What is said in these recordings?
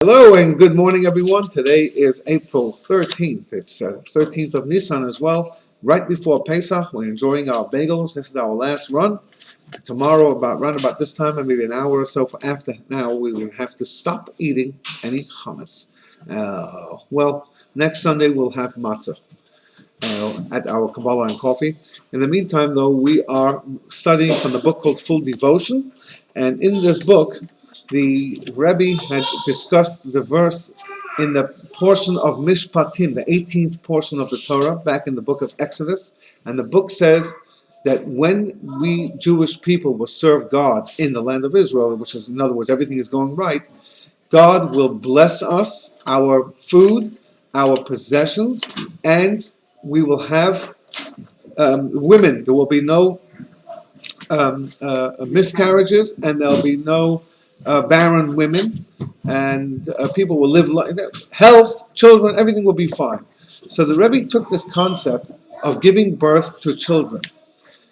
Hello and good morning, everyone. Today is April 13th. It's 13th of Nisan as well. Right before Pesach, we're enjoying our bagels. This is our last run. Tomorrow, around about this time, and maybe an hour or so after now, we will have to stop eating any chametz. Next Sunday we'll have matzah at our Kabbalah and Coffee. In the meantime, though, we are studying from the book called Full Devotion, and in this book, the Rebbe had discussed the verse in the portion of Mishpatim, the 18th portion of the Torah, back in the book of Exodus. And the book says that when we Jewish people will serve God in the land of Israel, which is, in other words, everything is going right, God will bless us, our food, our possessions, and we will have women. There will be no miscarriages, and there'll be no barren women, and people will live health, children, everything will be fine. So the Rebbe took this concept of giving birth to children.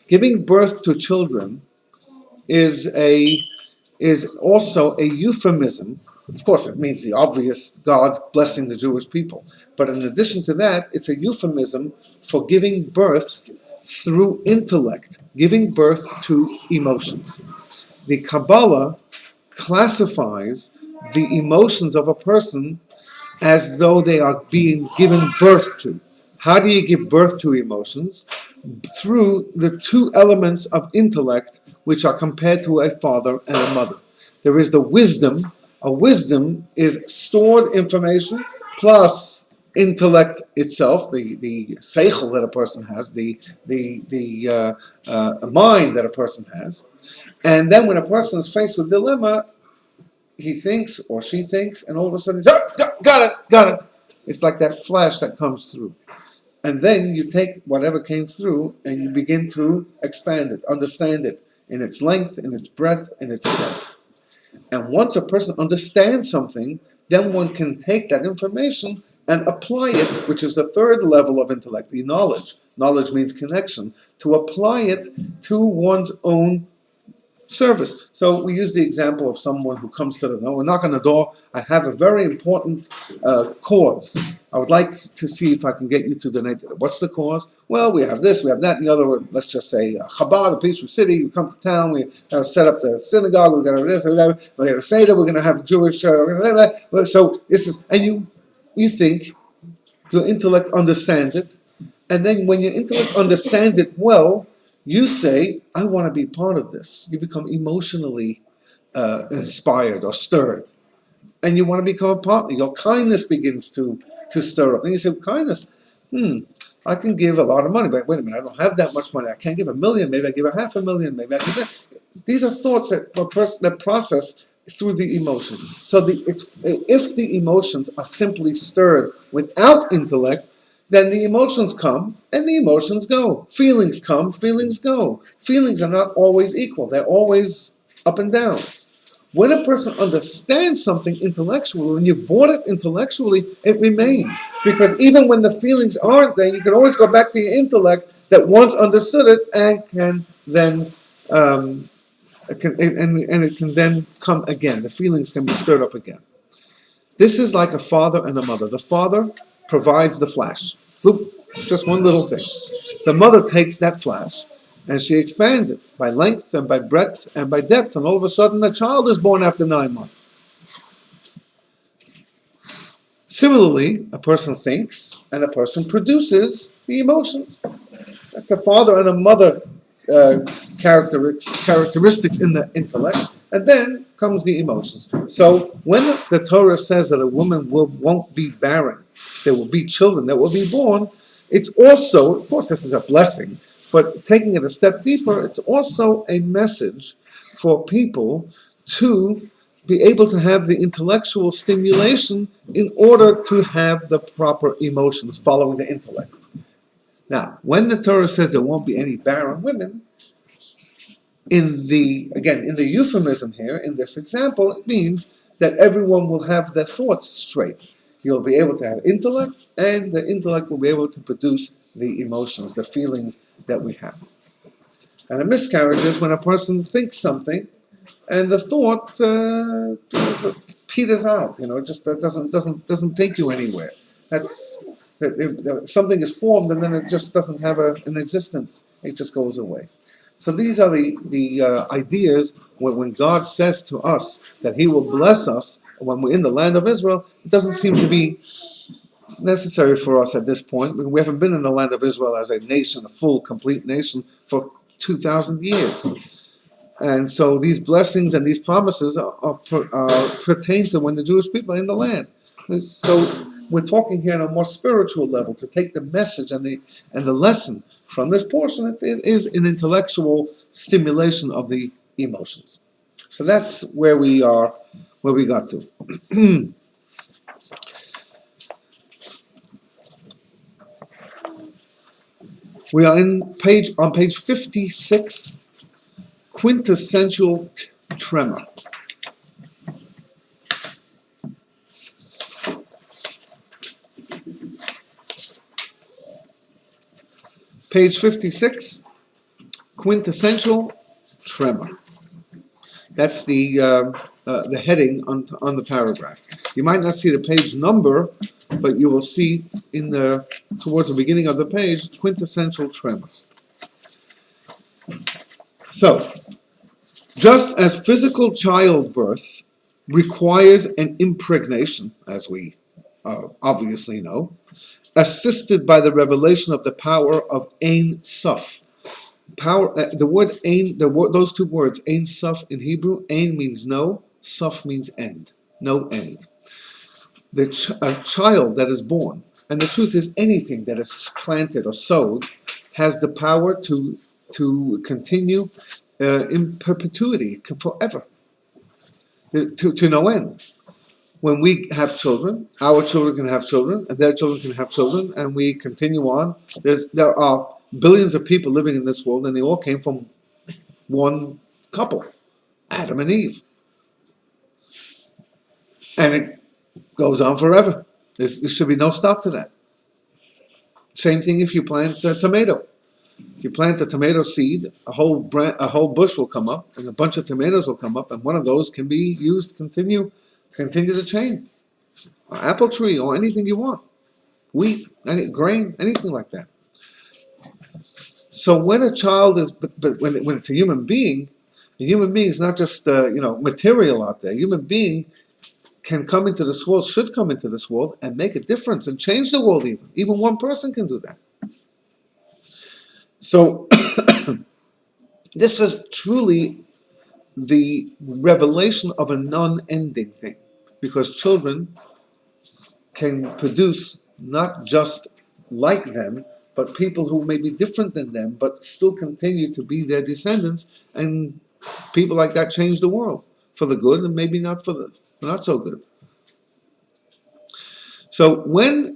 Giving birth to children is also a euphemism. Of course, it means the obvious, God blessing the Jewish people. But in addition to that, it's a euphemism for giving birth through intellect, giving birth to emotions. The Kabbalah classifies the emotions of a person as though they are being given birth to. How do you give birth to emotions? Through the two elements of intellect, which are compared to a father and a mother. There is the wisdom. A wisdom is stored information plus intellect itself, the seichel that a person has, the mind that a person has. And then when a person is faced with a dilemma, he thinks or she thinks, and all of a sudden, got it. It's like that flash that comes through. And then you take whatever came through and you begin to expand it, understand it in its length, in its breadth, in its depth. And once a person understands something, then one can take that information and apply it, which is the third level of intellect, the knowledge. Knowledge means connection, to apply it to one's own service. So we use the example of someone who comes to the door. We knock on the door. I have a very important cause. I would like to see if I can get you to donate. What's the cause? Well, we have this, we have that, and the other. Let's just say Chabad, a peaceful city. We come to town. We got to set up the synagogue. We're going to this, whatever. We're going to say that we're going to have Jewish. So this is, and you think your intellect understands it, and then when your intellect understands it well, you say, I want to be part of this. You become emotionally inspired or stirred. And you want to become a partner. Your kindness begins to stir up. And you say, kindness, I can give a lot of money. But wait a minute, I don't have that much money. I can't give $1 million. Maybe I give $500,000. Maybe I give that. These are thoughts that process through the emotions. So if the emotions are simply stirred without intellect, then the emotions come and the emotions go. Feelings come, feelings go. Feelings are not always equal. They're always up and down. When a person understands something intellectually, when you've bought it intellectually, it remains. Because even when the feelings aren't there, you can always go back to your intellect that once understood it and can then it can then come again. The feelings can be stirred up again. This is like a father and a mother. The father provides the flash. Boop, it's just one little thing. The mother takes that flash and she expands it by length and by breadth and by depth, and all of a sudden a child is born after 9 months. Similarly, a person thinks and a person produces the emotions. That's a father and a mother characteristics in the intellect, and then comes the emotions. So when the Torah says that a woman won't be barren, there will be children that will be born, it's also, of course this is a blessing, but taking it a step deeper, it's also a message for people to be able to have the intellectual stimulation in order to have the proper emotions following the intellect. Now, when the Torah says there won't be any barren women, in the euphemism here, in this example, it means that everyone will have their thoughts straight. You'll be able to have intellect, and the intellect will be able to produce the emotions, the feelings that we have. And a miscarriage is when a person thinks something, and the thought peters out. It just that doesn't take you anywhere. Something is formed and then it just doesn't have an existence. It just goes away. So these are the ideas when God says to us that He will bless us when we're in the land of Israel. It doesn't seem to be necessary for us at this point. We haven't been in the land of Israel as a nation, a full, complete nation, for 2,000 years. And so these blessings and these promises pertain to when the Jewish people are in the land. So we're talking here on a more spiritual level to take the message and the lesson from this portion. It is an intellectual stimulation of the emotions. So that's where we are, where we got to. We are on page 56, quintessential tremor. Page 56, quintessential tremor. That's the heading on the paragraph. You might not see the page number, but you will see towards the beginning of the page, quintessential tremor. So, just as physical childbirth requires an impregnation, as we obviously know, assisted by the revelation of the power of Ein Sof. Power. The word Ein. Those two words, Ein Sof in Hebrew. Ein means no. Sof means end. No end. A child that is born, and the truth is, anything that is planted or sowed has the power to continue in perpetuity, forever, to no end. When we have children, our children can have children, and their children can have children, and we continue on. There are billions of people living in this world, and they all came from one couple, Adam and Eve. And it goes on forever. There should be no stop to that. Same thing if you plant a tomato. If you plant a tomato seed, a whole bush will come up, and a bunch of tomatoes will come up, and one of those can be used to continue the chain. An apple tree or anything you want. Wheat, grain, anything like that. So when a child is, but when it's a human being is not just material out there. A human being can come into this world, should come into this world, and make a difference and change the world even. Even one person can do that. So this is truly the revelation of a non-ending thing, because children can produce not just like them, but people who may be different than them, but still continue to be their descendants, and people like that change the world for the good and maybe not for the not so good. So when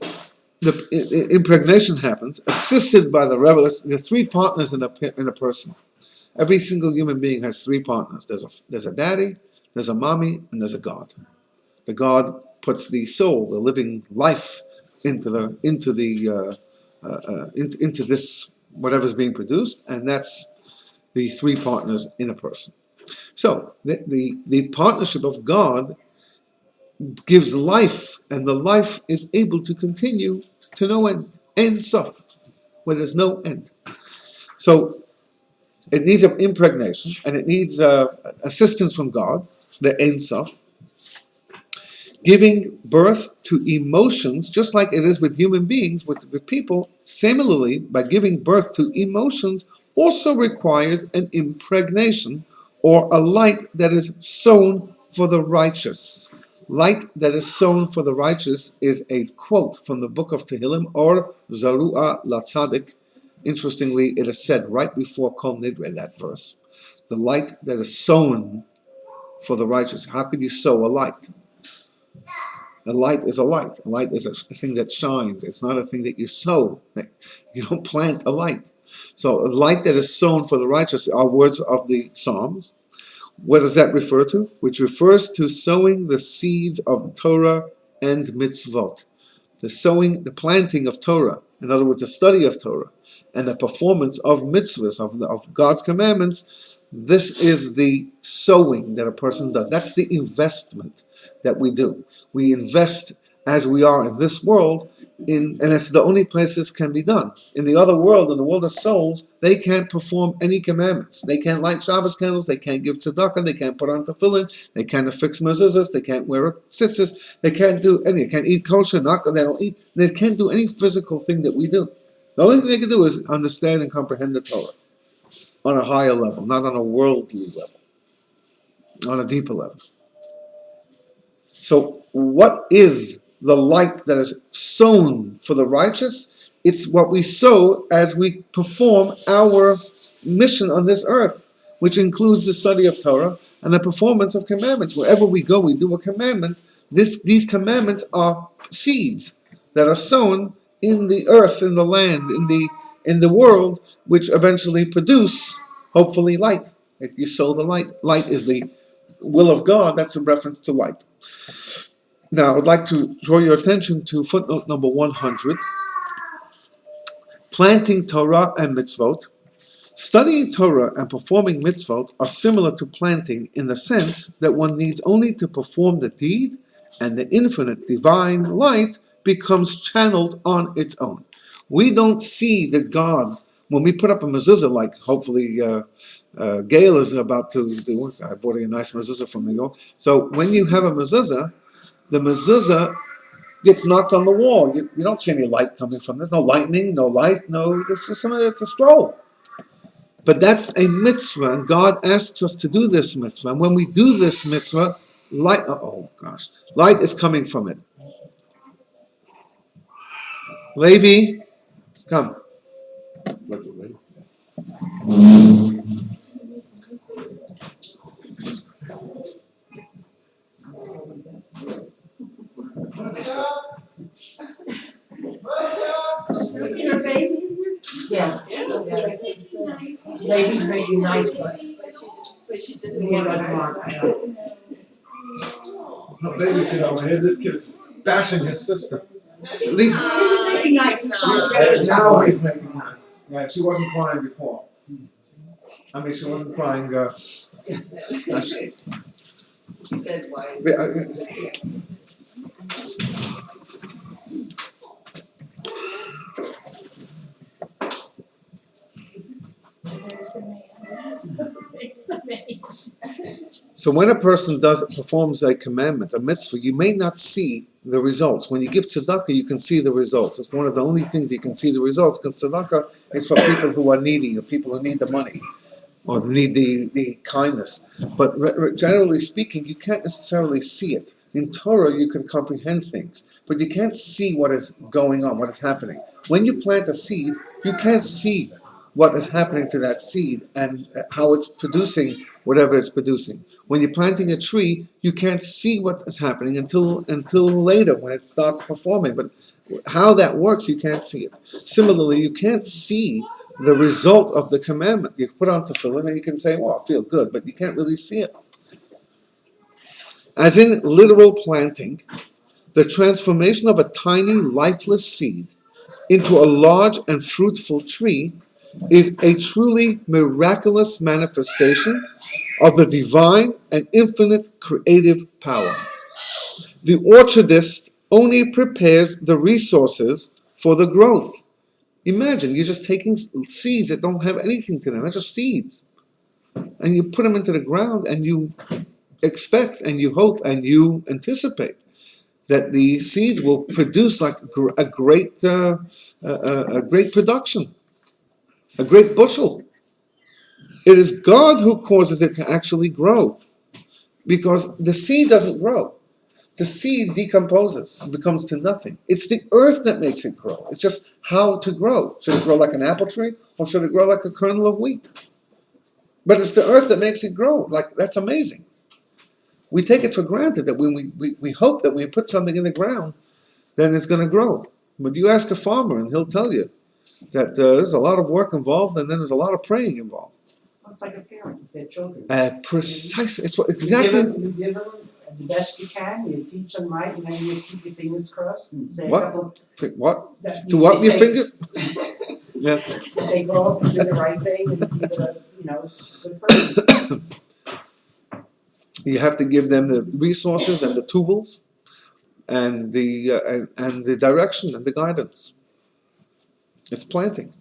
the impregnation happens, assisted by the revelation, there's three partners in a person. Every single human being has three partners. There's a daddy, there's a mommy, and there's a God. The God puts the soul, the living life, into this whatever's being produced, and that's the three partners in a person. So the partnership of God gives life, and the life is able to continue to no end, Ein Sof, where there's no end. So it needs an impregnation, and it needs assistance from God, the Ein Sof, giving birth to emotions, just like it is with human beings, with people. Similarly, by giving birth to emotions also requires an impregnation, or a light that is sown for the righteous. Light that is sown for the righteous is a quote from the book of Tehillim, or Zaruah Latzadik. Interestingly, it is said right before Kol Nidre, that verse. The light that is sown for the righteous. How could you sow a light? A light is a light. A light is a thing that shines. It's not a thing that you sow. You don't plant a light. So a light that is sown for the righteous are words of the Psalms. What does that refer to? Which refers to sowing the seeds of Torah and mitzvot. The planting of Torah. In other words, the study of Torah and the performance of mitzvahs, of God's commandments, This is the sowing that a person does. That's the investment that we do. We invest as we are in this world, and it's the only place this can be done. In the other world, in the world of souls, they can't perform any commandments. They can't light Shabbos candles, they can't give tzedakah, they can't put on tefillin, they can't affix mezuzahs, they can't wear tzitzis, they can't do anything. They can't eat kosher, they don't eat. They can't do any physical thing that we do. The only thing they can do is understand and comprehend the Torah on a higher level, not on a worldly level, on a deeper level. So what is the light that is sown for the righteous? It's what we sow as we perform our mission on this earth, which includes the study of Torah and the performance of commandments. Wherever we go, we do a commandment. These commandments are seeds that are sown in the earth, in the land, in the world, which eventually produce, hopefully, light. If you sow the light, light is the will of God. That's a reference to light. Now, I would like to draw your attention to footnote number 100. Planting Torah and mitzvot. Studying Torah and performing mitzvot are similar to planting in the sense that one needs only to perform the deed and the infinite divine light becomes channeled on its own. We don't see the God when we put up a mezuzah, like hopefully Gail is about to do. I bought a nice mezuzah from New York. So when you have a mezuzah, the mezuzah gets knocked on the wall. You don't see any light coming from this. No lightning, no light, it's a scroll. But that's a mitzvah, and God asks us to do this mitzvah. And when we do this mitzvah, light is coming from it. Levi, come. Yes. Lady's making nice, but No babysit over here. This kid is bashing his sister. Leave. making nice now. Now he's making nice. Yeah, she wasn't crying before. I mean, she wasn't crying. She said why. So when a person performs a commandment, a mitzvah, you may not see the results. When you give tzedakah, you can see the results. It's one of the only things you can see the results, because tzedakah is for people who are needy, or people who need the money, or need the kindness. But generally speaking, you can't necessarily see it. In Torah, you can comprehend things, but you can't see what is going on, what is happening. When you plant a seed, you can't see what is happening to that seed and how it's producing whatever it's producing. When you're planting a tree, you can't see what is happening until later when it starts performing. But how that works, you can't see it. Similarly, you can't see the result of the commandment. You put on tefillin and you can say, well, I feel good, but you can't really see it. As in literal planting, the transformation of a tiny, lifeless seed into a large and fruitful tree is a truly miraculous manifestation of the divine and infinite creative power. The orchardist only prepares the resources for the growth. Imagine, you're just taking seeds that don't have anything to them, they're just seeds. And you put them into the ground and you expect and you hope and you anticipate that the seeds will produce like a great production. A great bushel. It is God who causes it to actually grow, because the seed doesn't grow. The seed decomposes and becomes to nothing. It's the earth that makes it grow. It's just how to grow. Should it grow like an apple tree, or should it grow like a kernel of wheat? But it's the earth that makes it grow. That's amazing. We take it for granted that when we hope that when we put something in the ground, then it's going to grow. But you ask a farmer and he'll tell you that there's a lot of work involved, and then there's a lot of praying involved. It's like a parent with their children. Precisely. It's exactly. You give them the best you can. You teach them right, and then you keep your fingers crossed and say What? a couple. What? That To what with your say- fingers? Yeah. That they grow up and do the right thing, and give it a, it's good for them. You have to give them the resources and the tools and the direction and the guidance. It's planting.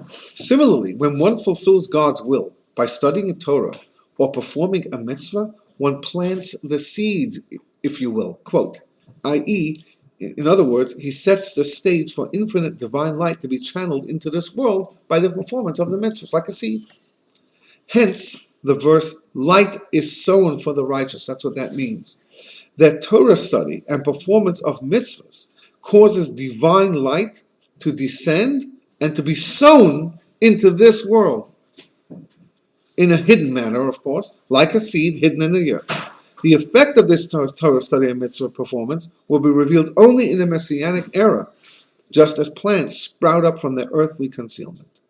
Similarly, when one fulfills God's will by studying Torah or performing a mitzvah, one plants the seeds, if you will, quote, i.e., in other words, he sets the stage for infinite divine light to be channeled into this world by the performance of the mitzvahs, like a seed. Hence, the verse, light is sown for the righteous. That's what that means. That Torah study and performance of mitzvahs causes divine light to descend and to be sown into this world. In a hidden manner, of course, like a seed hidden in the earth. The effect of this Torah study and mitzvah performance will be revealed only in the Messianic era, just as plants sprout up from their earthly concealment.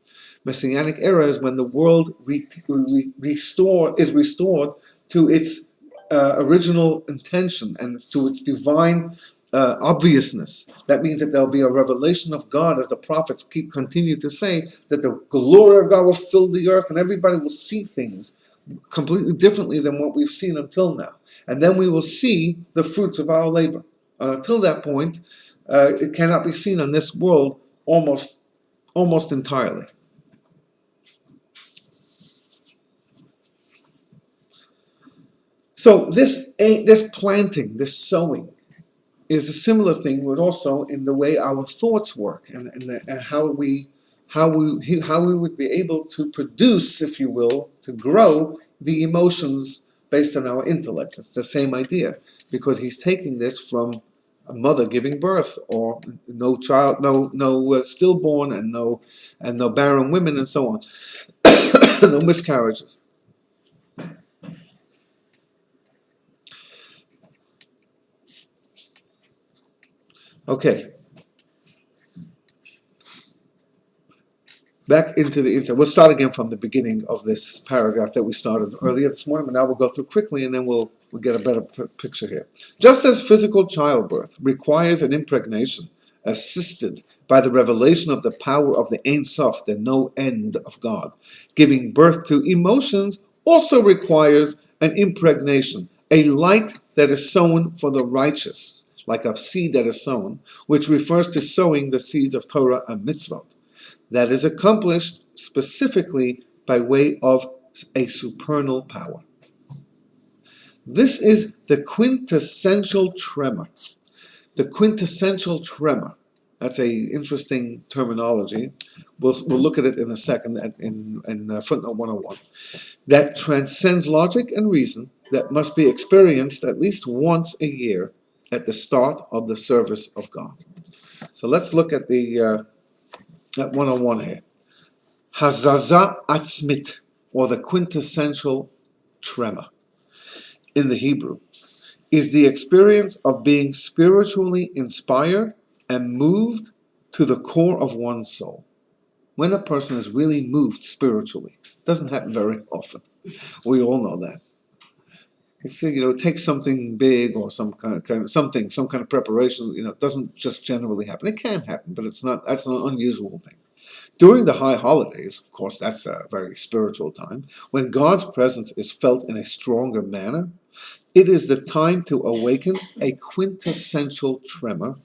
Messianic era is when the world is restored to its original intention and to its divine obviousness. That means that there'll be a revelation of God, as the prophets continue to say, that the glory of God will fill the earth and everybody will see things completely differently than what we've seen until now. And then we will see the fruits of our labor. Until that point, it cannot be seen on this world almost entirely. So this planting, this sowing, is a similar thing, but also in the way our thoughts work and how we would be able to produce, if you will, to grow the emotions based on our intellect. It's the same idea, because he's taking this from a mother giving birth, or no child, no stillborn, and no barren women, and so on, no miscarriages. Okay. Back into the intro. We'll start again from the beginning of this paragraph that we started earlier this morning, but now we'll go through quickly, and then we'll get a better picture here. Just as physical childbirth requires an impregnation assisted by the revelation of the power of the Ein Sof, the no end of God, giving birth to emotions also requires an impregnation, a light that is sown for the righteous, like a seed that is sown, which refers to sowing the seeds of Torah and mitzvot. That is accomplished specifically by way of a supernal power. This is the quintessential tremor. The quintessential tremor. That's an interesting terminology. We'll look at it in a second in footnote 101. That transcends logic and reason, that must be experienced at least once a year at the start of the service of God. So let's look at at 101 here. Hazaza atzmit, or the quintessential tremor, in the Hebrew, is the experience of being spiritually inspired and moved to the core of one's soul. When a person is really moved spiritually, it doesn't happen very often. We all know that. It takes something big or some kind of preparation. It doesn't just generally happen. It can happen, but that's an unusual thing. During the high holidays, of course, that's a very spiritual time, when God's presence is felt in a stronger manner, it is the time to awaken a quintessential tremor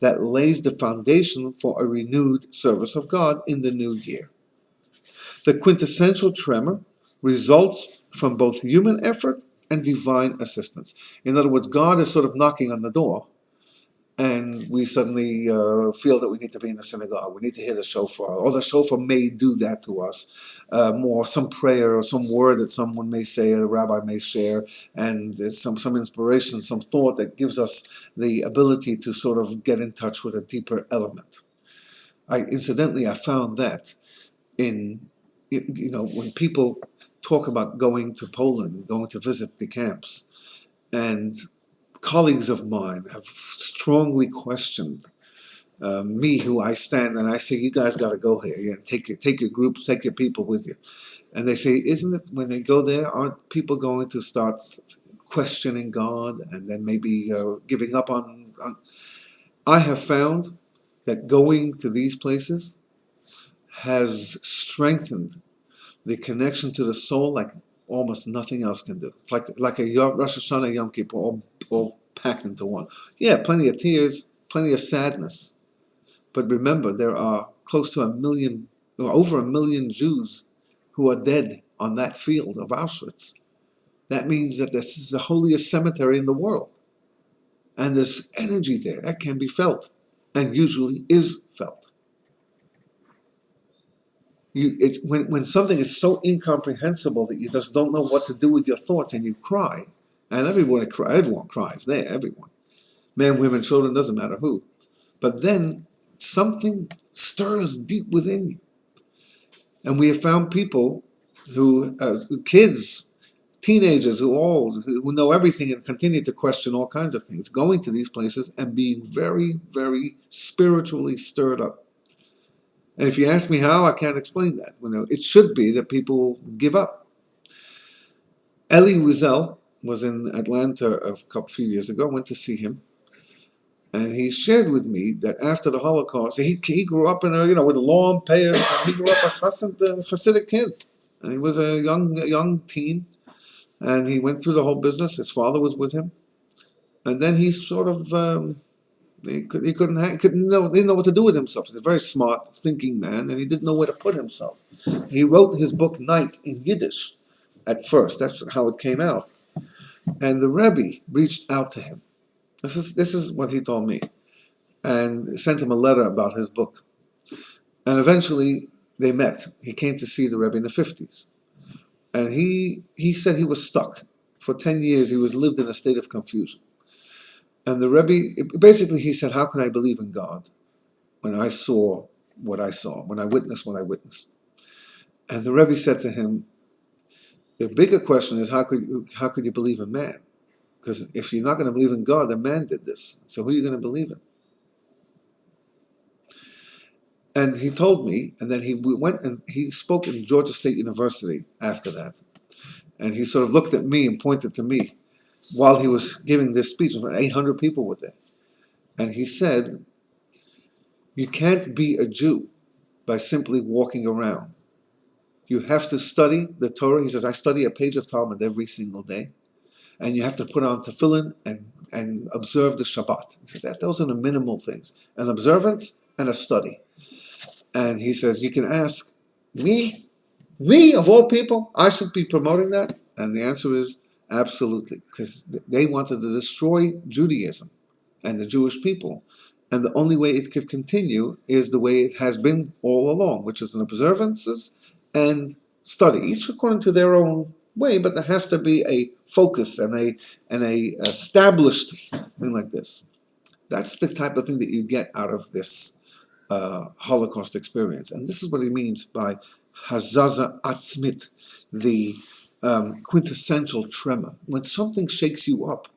that lays the foundation for a renewed service of God in the new year. The quintessential tremor results from both human effort and divine assistance. In other words, God is sort of knocking on the door, and we suddenly feel that we need to be in the synagogue. We need to hear the shofar, or the shofar may do that to us. More some prayer or some word that someone may say, or the rabbi may share, and there's some inspiration, some thought that gives us the ability to sort of get in touch with a deeper element. Incidentally, I found that when people talk about going to Poland, going to visit the camps, and colleagues of mine have strongly questioned me, who I stand and I say, you guys got to go here. Yeah, take your groups, take your people with you. And they say, isn't it when they go there, aren't people going to start questioning God and then maybe giving up on? I have found that going to these places has strengthened the connection to the soul like almost nothing else can do. It's like a Rosh Hashanah, Yom Kippur, all packed into one. Yeah, plenty of tears, plenty of sadness. But remember, there are close to over a million Jews who are dead on that field of Auschwitz. That means that this is the holiest cemetery in the world. And there's energy there that can be felt, and usually is felt. When something is so incomprehensible that you just don't know what to do with your thoughts, and you cry, and everyone cries there, everyone. Men, women, children, doesn't matter who. But then something stirs deep within you. And we have found people kids, teenagers who know everything and continue to question all kinds of things, going to these places and being very, very spiritually stirred up. And if you ask me how, I can't explain that. It should be that people give up. Elie Wiesel was in Atlanta a few years ago, went to see him. And he shared with me that after the Holocaust, he grew up with a long payas. He grew up a Hasidic kid. And he was a young teen. And he went through the whole business. His father was with him. And then he sort of, he didn't know what to do with himself. He's a very smart, thinking man, and he didn't know where to put himself. He wrote his book, Night, in Yiddish at first. That's how it came out. And the Rebbe reached out to him. This is what he told me, and sent him a letter about his book. And eventually they met. He came to see the Rebbe in the 50s. And he said he was stuck. For 10 years he lived in a state of confusion. And the Rebbe, basically he said, how can I believe in God when I saw what I saw, when I witnessed what I witnessed? And the Rebbe said to him, the bigger question is, how could you believe in man? Because if you're not going to believe in God, then man did this. So who are you going to believe in? And he told me, and then he went and he spoke in Georgia State University after that. And he sort of looked at me and pointed to me while he was giving this speech. 800 people were there. And he said, you can't be a Jew by simply walking around. You have to study the Torah. He says, I study a page of Talmud every single day. And you have to put on tefillin and observe the Shabbat. He says, those are the minimal things. An observance and a study. And he says, you can ask, me of all people, I should be promoting that? And the answer is absolutely. Because they wanted to destroy Judaism and the Jewish people. And the only way it could continue is the way it has been all along, which is in observances and study, each according to their own way, but there has to be a focus and a established thing like this. That's the type of thing that you get out of this Holocaust experience. And this is what he means by hazaza atzmit, the quintessential tremor. When something shakes you up,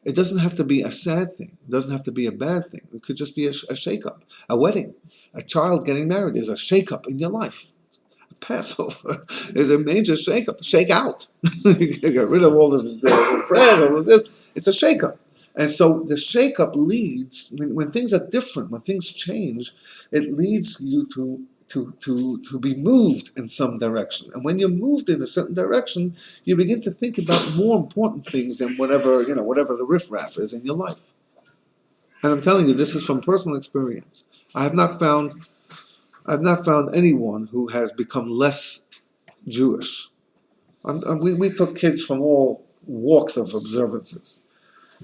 it doesn't have to be a sad thing. It doesn't have to be a bad thing. It could just be a shake-up. A wedding, a child getting married is a shake-up in your life. Passover is a major shake-up. Shake out. You get rid of all this bread, all of this. It's a shake-up. And so the shake-up leads, when things are different, when things change, it leads you to be moved in some direction. And when you're moved in a certain direction, you begin to think about more important things than whatever the riffraff is in your life. And I'm telling you, this is from personal experience. I've not found anyone who has become less Jewish. We took kids from all walks of observances.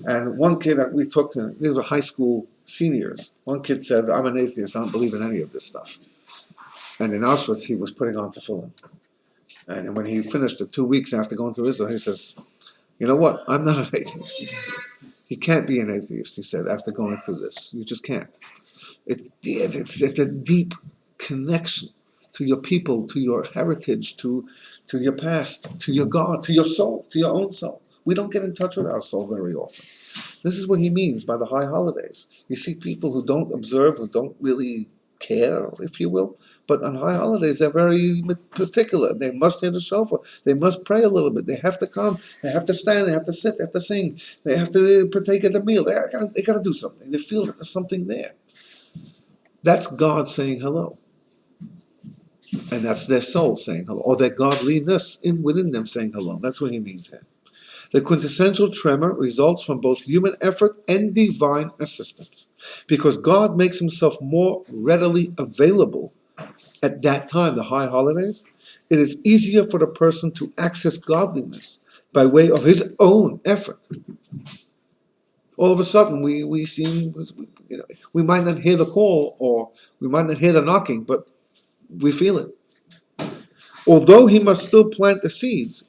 And one kid that we took, these were high school seniors. One kid said, I'm an atheist, I don't believe in any of this stuff. And in Auschwitz, he was putting on tefillin. And when he finished it 2 weeks after going through Israel, he says, you know what, I'm not an atheist. You can't be an atheist, he said, after going through this. You just can't. It's a deep connection to your people, to your heritage, to your past, to your God, to your soul, to your own soul. We don't get in touch with our soul very often. This is what he means by the high holidays. You see people who don't observe, who don't really care, if you will, but on high holidays they're very particular. They must hear the shofar. They must pray a little bit. They have to come. They have to stand. They have to sit. They have to sing. They have to partake of the meal. They got to do something. They feel that there's something there. That's God saying hello. And that's their soul saying hello, or their godliness within them saying hello. That's what he means here. The quintessential tremor results from both human effort and divine assistance, because God makes himself more readily available at that time, the high holidays. It is easier for the person to access godliness by way of his own effort. All of a sudden, we seem, we might not hear the call, or we might not hear the knocking, but we feel it. Although he must still plant the seeds,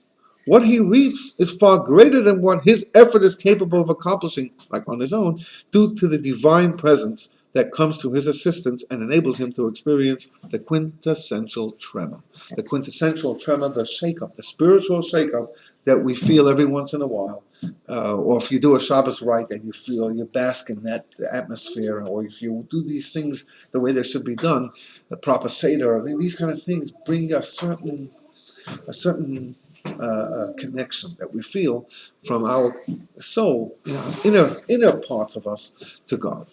what he reaps is far greater than what his effort is capable of accomplishing, like on his own, due to the divine presence that comes to his assistance and enables him to experience the quintessential tremor. The quintessential tremor, the shake-up, the spiritual shake-up that we feel every once in a while. Or if you do a Shabbos right and you feel, you bask in that atmosphere, or if you do these things the way they should be done, the proper Seder, these kind of things bring a certain connection that we feel from our soul, inner parts of us to God.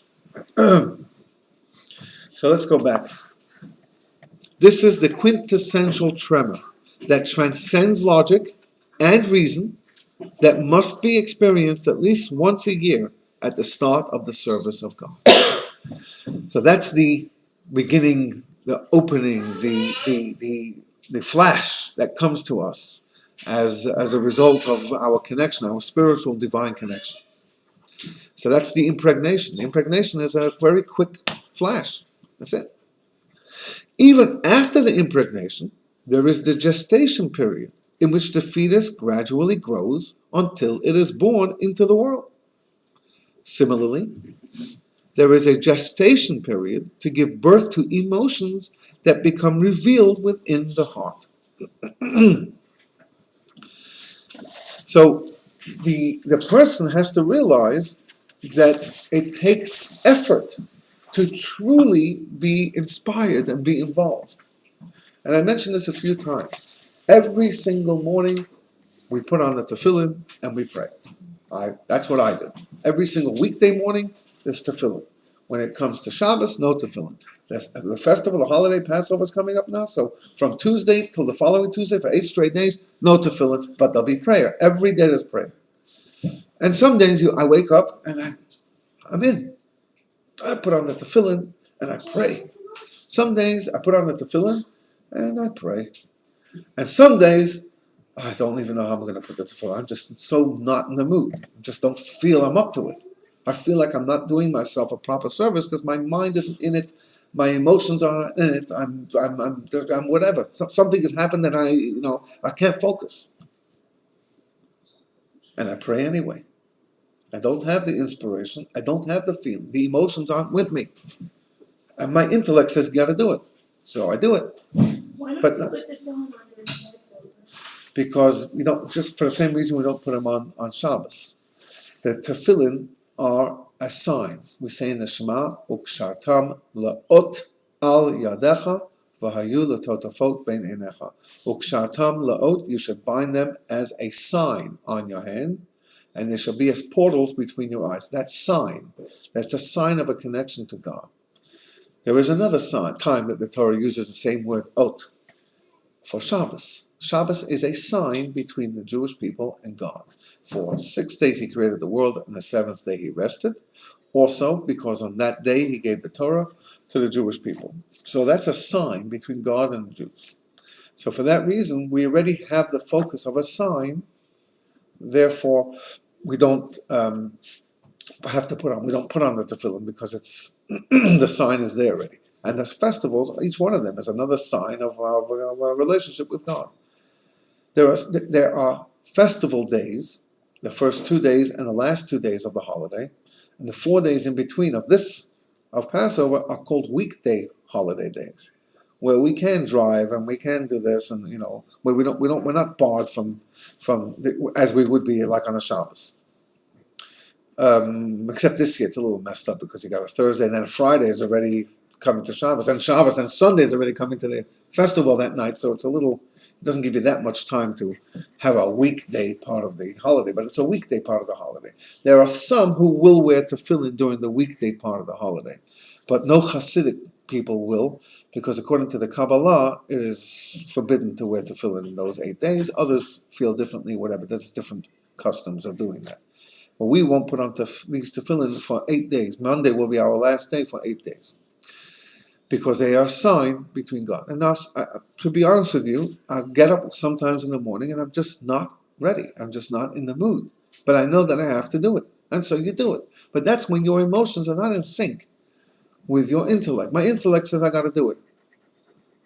So let's go back. This is the quintessential tremor that transcends logic and reason, that must be experienced at least once a year at the start of the service of God. So that's the beginning, the opening, the flash that comes to us as a result of our connection, our spiritual divine connection. So that's the impregnation. The impregnation is a very quick flash. That's it. Even after the impregnation, there is the gestation period, in which the fetus gradually grows until it is born into the world. Similarly, there is a gestation period to give birth to emotions that become revealed within the heart. So the person has to realize that it takes effort to truly be inspired and be involved. And I mentioned this a few times. Every single morning, we put on the tefillin and we pray. That's what I do. Every single weekday morning, there's tefillin. When it comes to Shabbos, no tefillin. The festival, the holiday, Passover is coming up now. So from Tuesday till the following Tuesday, for 8 straight days, no tefillin, but there'll be prayer. Every day there's prayer. And some days I wake up and I'm in. I put on the tefillin and I pray. Some days I put on the tefillin and I pray. And some days, I don't even know how I'm going to put the tefillin. I'm just so not in the mood. I just don't feel I'm up to it. I feel like I'm not doing myself a proper service because my mind isn't in it. My emotions aren't in it. I'm whatever. Something has happened and I can't focus. And I pray anyway. I don't have the inspiration. I don't have the feeling. The emotions aren't with me. And my intellect says, you got to do it. So I do it. Why don't But you put the tefillin on during Passover? Because we don't, just for the same reason we don't put them on Shabbos. The tefillin are a sign. We say in the Shema, Ukshartam la'ot al yadecha v'hayu l'totafot bein einecha. Ukshartam la'ot, you should bind them as a sign on your hand, and there shall be as portals between your eyes. That sign, that's a sign of a connection to God. There is another time that the Torah uses the same word, ot, for Shabbos. Shabbos is a sign between the Jewish people and God. For 6 days he created the world, and the 7th day he rested. Also, because on that day he gave the Torah to the Jewish people. So that's a sign between God and the Jews. So for that reason, we already have the focus of a sign. Therefore, we don't have to we don't put on the tefillin because it's the sign is there already. And the festivals, each one of them is another sign of our relationship with God. There are festival days, the first 2 days and the last 2 days of the holiday, and the 4 days in between of Passover are called weekday holiday days, where we can drive and we can do this, and where we're not barred from as we would be like on a Shabbos. Except this year it's a little messed up because you got a Thursday and then a Friday is already coming to Shabbos, and Sunday is already coming to the festival that night, so it doesn't give you that much time to have a weekday part of the holiday, but it's a weekday part of the holiday. There are some who will wear tefillin during the weekday part of the holiday, but no Hasidic people will, because according to the Kabbalah, it is forbidden to wear tefillin in those 8 days. Others feel differently, whatever. There's different customs of doing that. But we won't put on these tefillin for 8 days. Monday will be our last day for 8 days, because they are a sign between God. And now, to be honest with you, I get up sometimes in the morning and I'm just not ready. I'm just not in the mood. But I know that I have to do it. And so you do it. But that's when your emotions are not in sync with your intellect. My intellect says I got to do it.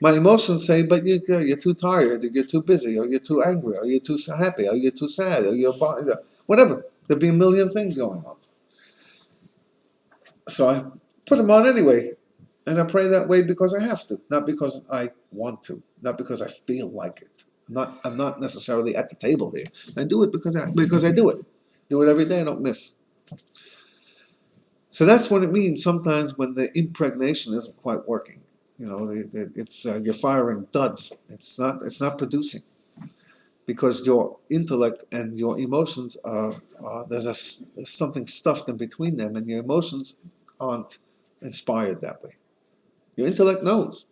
My emotions say, but you're too tired, or you're too busy, or you're too angry, or you're too happy, or you're too sad, or you're whatever. There'll be a million things going on. So I put them on anyway. And I pray that way because I have to, not because I want to, not because I feel like it. I'm not necessarily at the table here. I do it because I do it. Do it every day, I don't miss. So that's what it means sometimes when the impregnation isn't quite working. It's you're firing duds. It's not producing, because your intellect and your emotions there's something stuffed in between them, and your emotions aren't inspired that way. Your intellect knows.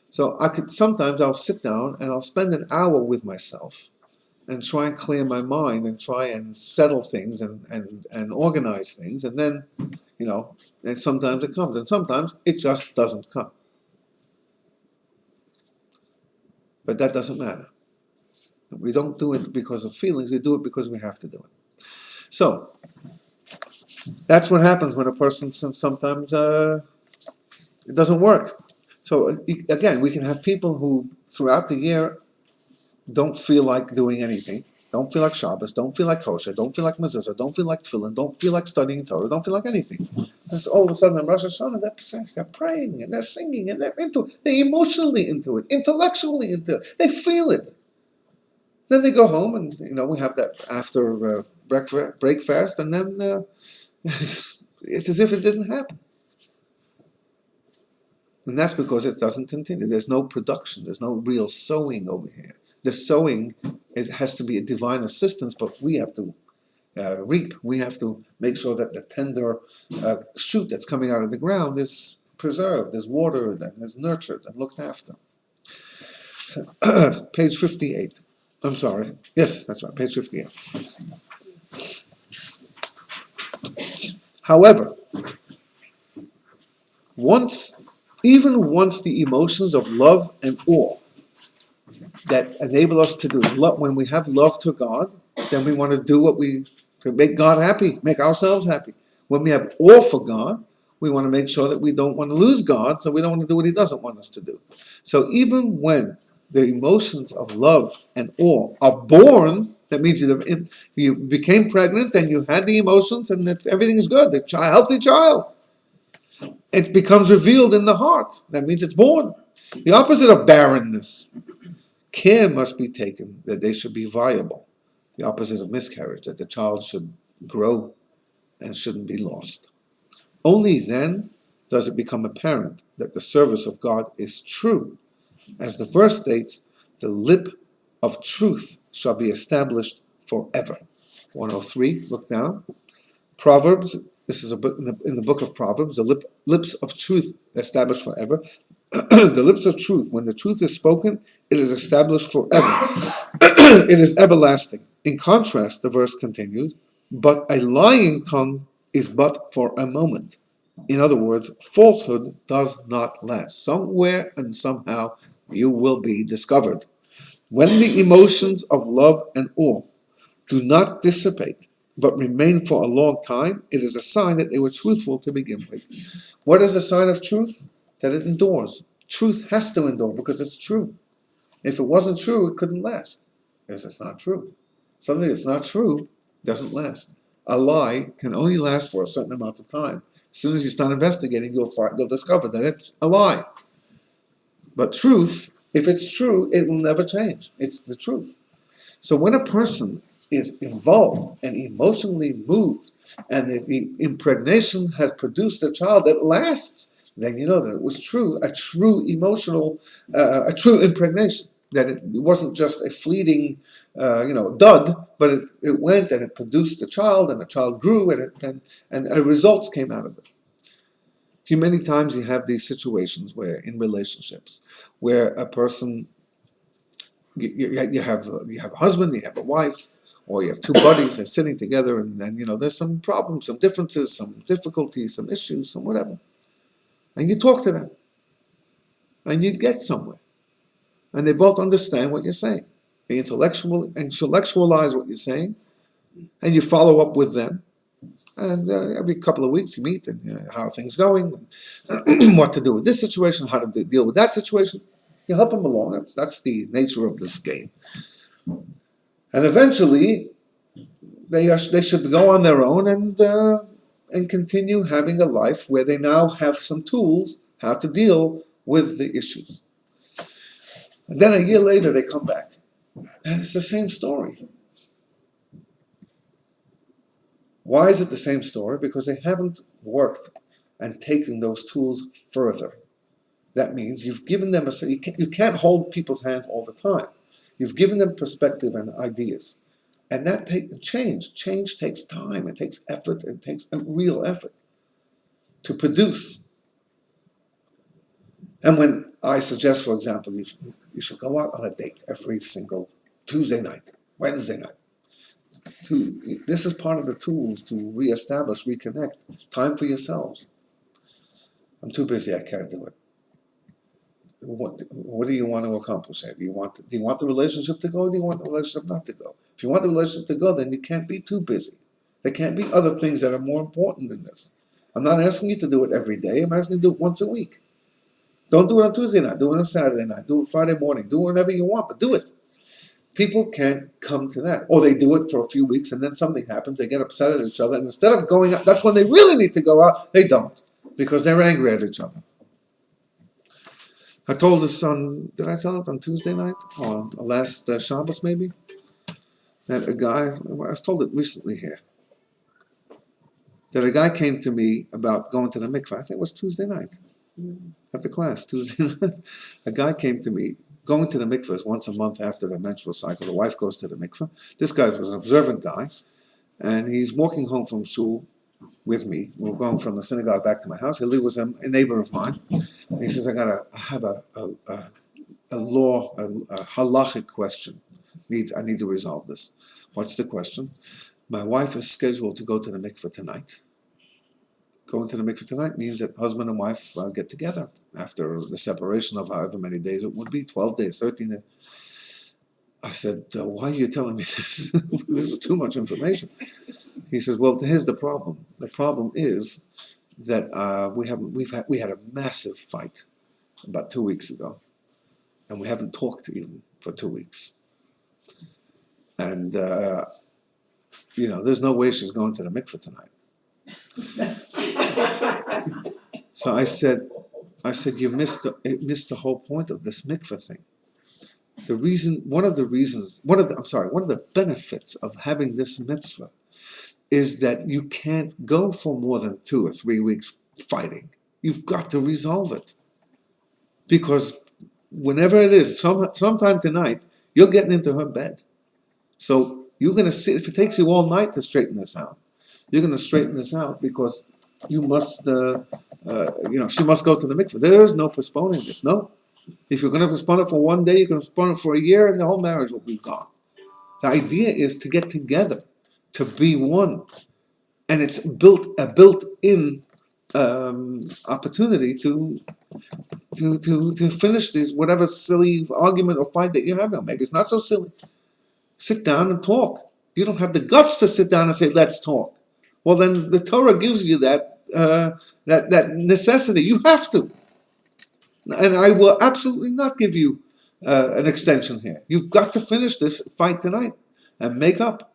So sometimes I'll sit down and I'll spend an hour with myself and try and clear my mind and try and settle things and organize things, and then, and sometimes it comes and sometimes it just doesn't come. But that doesn't matter. We don't do it because of feelings, we do it because we have to do it. So, that's what happens when a person sometimes it doesn't work. So again, we can have people who throughout the year don't feel like doing anything, don't feel like Shabbos, don't feel like kosher, don't feel like mezuzah, don't feel like tefillin, don't feel like studying Torah, don't feel like anything. And so all of a sudden on Rosh Hashanah, they're praying and they're singing and they're into it. They're emotionally into it, intellectually into it. They feel it. Then they go home and, we have that after break fast, and then it's as if it didn't happen. And that's because it doesn't continue. There's no production. There's no real sowing over here. The sowing has to be a divine assistance, but we have to reap. We have to make sure that the tender shoot that's coming out of the ground is preserved, is watered, and is nurtured and looked after. So, page 58. I'm sorry. Yes, that's right, page 58. However, even once the emotions of love and awe that enable us to do love, when we have love to God, then we want to do to make God happy, make ourselves happy. When we have awe for God, we want to make sure that we don't want to lose God, so we don't want to do what He doesn't want us to do. So even when the emotions of love and awe are born, that means you became pregnant and you had the emotions and everything's good, the healthy child. It becomes revealed in the heart. That means it's born. The opposite of barrenness. Care must be taken that they should be viable. The opposite of miscarriage, that the child should grow and shouldn't be lost. Only then does it become apparent that the service of God is true. As the verse states, the lip of truth shall be established forever. 103, look down. Proverbs, this is a book in the book of Proverbs, the lips of truth established forever. The lips of truth, when the truth is spoken, it is established forever. It is everlasting. In contrast, the verse continues, but a lying tongue is but for a moment. In other words, falsehood does not last. Somewhere and somehow you will be discovered. When the emotions of love and awe do not dissipate, but remain for a long time, it is a sign that they were truthful to begin with. What is a sign of truth? That it endures. Truth has to endure because it's true. If it wasn't true, it couldn't last, because it's not true. Something that's not true doesn't last. A lie can only last for a certain amount of time. As soon as you start investigating, you'll discover that it's a lie. But truth, if it's true, it will never change. It's the truth. So when a person is involved and emotionally moved, and the impregnation has produced a child that lasts, then you know that it was true, a true emotional, a true impregnation. That it wasn't just a fleeting, dud, but it went and it produced a child, and the child grew, and results came out of it. Many times you have these situations where in relationships where a person you have a husband, you have a wife, or you have two buddies that are sitting together, and there's some problems, some differences, some difficulties, some issues, some whatever, and you talk to them, and you get somewhere, and they both understand what you're saying. They intellectualize what you're saying, and you follow up with them. And every couple of weeks you meet and how are things going, what to do with this situation, how to deal with that situation. You help them along. That's the nature of this game. And eventually, they should go on their own and continue having a life where they now have some tools how to deal with the issues. And then a year later they come back, and it's the same story. Why is it the same story? Because they haven't worked and taken those tools further. That means you've given them you can't hold people's hands all the time. You've given them perspective and ideas. And that takes change. Change takes time. It takes effort. It takes a real effort to produce. And when I suggest, for example, you should go out on a date every single Tuesday night, Wednesday night. This is part of the tools to reestablish, reconnect. Time for yourselves. I'm too busy. I can't do it. What do you want to accomplish here? Do you want the relationship to go, or do you want the relationship not to go? If you want the relationship to go, then you can't be too busy. There can't be other things that are more important than this. I'm not asking you to do it every day. I'm asking you to do it once a week. Don't do it on Tuesday night. Do it on Saturday night. Do it Friday morning. Do it whenever you want, but do it. People can't come to that. Or they do it for a few weeks and then something happens. They get upset at each other. And instead of going out, that's when they really need to go out. They don't. Because they're angry at each other. I told this did I tell it on Tuesday night? Or last Shabbos maybe? That a guy, I was told it recently here. That a guy came to me about going to the mikveh. I think it was Tuesday night. At the class, Tuesday night. A guy came to me. Going to the mikveh is once a month after the menstrual cycle. The wife goes to the mikveh. This guy was an observant guy, and he's walking home from shul with me. We're going from the synagogue back to my house. He was a neighbor of mine. And he says, I have a halachic question. I need to resolve this. What's the question? My wife is scheduled to go to the mikveh tonight. Going to the mikveh tonight means that husband and wife get together after the separation of however many days it would be, 12 days, 13 days. I said, why are you telling me this? This is too much information. He says, well, here's the problem. The problem is that we had a massive fight about 2 weeks ago, and we haven't talked even for 2 weeks. And, there's no way she's going to the mikveh tonight. So I said, you missed the whole point of this mikveh thing. One of the benefits of having this mitzvah is that you can't go for more than 2 or 3 weeks fighting. You've got to resolve it. Because whenever it is, sometime tonight, you're getting into her bed. So you're going to sit, if it takes you all night to straighten this out, you're going to straighten this out because you must, she must go to the mikveh. There is no postponing this, no. If you're going to postpone it for 1 day, you can postpone it for a year, and the whole marriage will be gone. The idea is to get together, to be one, and it's a built-in opportunity to finish this whatever silly argument or fight that you have now. Maybe it's not so silly. Sit down and talk. You don't have the guts to sit down and say, "Let's talk." Well, then the Torah gives you that necessity. You have to. And I will absolutely not give you an extension here. You've got to finish this fight tonight and make up.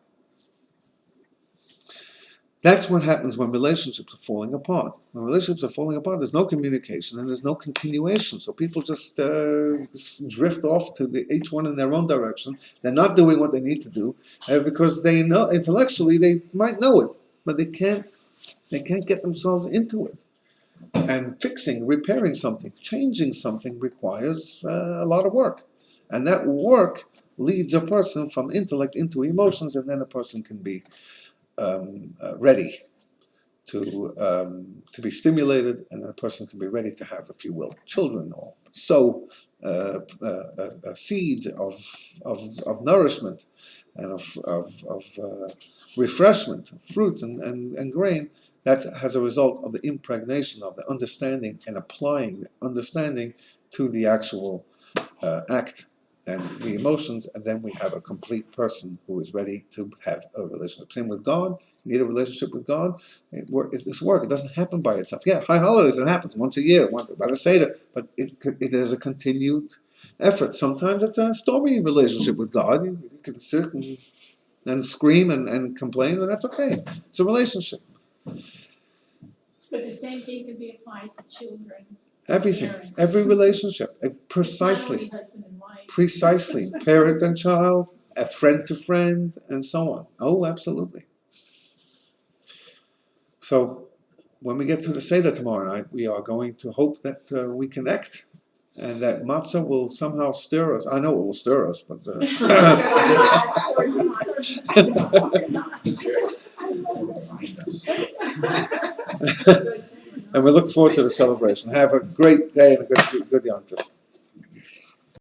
That's what happens when relationships are falling apart. When relationships are falling apart, there's no communication and there's no continuation. So people just drift off to each one in their own direction. They're not doing what they need to do because they know intellectually they might know it, but they can't get themselves into it. And fixing, repairing something, changing something requires a lot of work. And that work leads a person from intellect into emotions, and then a person can be ready to be stimulated, and then a person can be ready to have, if you will, children, or sow seeds of nourishment and of refreshment, fruits and grain. That has a result of the impregnation of the understanding and applying the understanding to the actual act and the emotions, and then we have a complete person who is ready to have a relationship. Same with God. You need a relationship with God. It's work. It doesn't happen by itself. Yeah, high holidays, it happens once a year, once by the Seder, but it is a continued effort. Sometimes it's a stormy relationship with God. You can sit and scream and complain, and that's okay. It's a relationship. But the same thing can be applied to children. Everything, Parents. every relationship, Not precisely. only husband and wife. Precisely. Parent and child, a friend to friend, and so on. Oh, absolutely. So, when we get to the Seder tomorrow night, we are going to hope that we connect and that matzah will somehow stir us. I know it will stir us, but. And we look forward to the celebration. Have a great day and a good Yom Tov.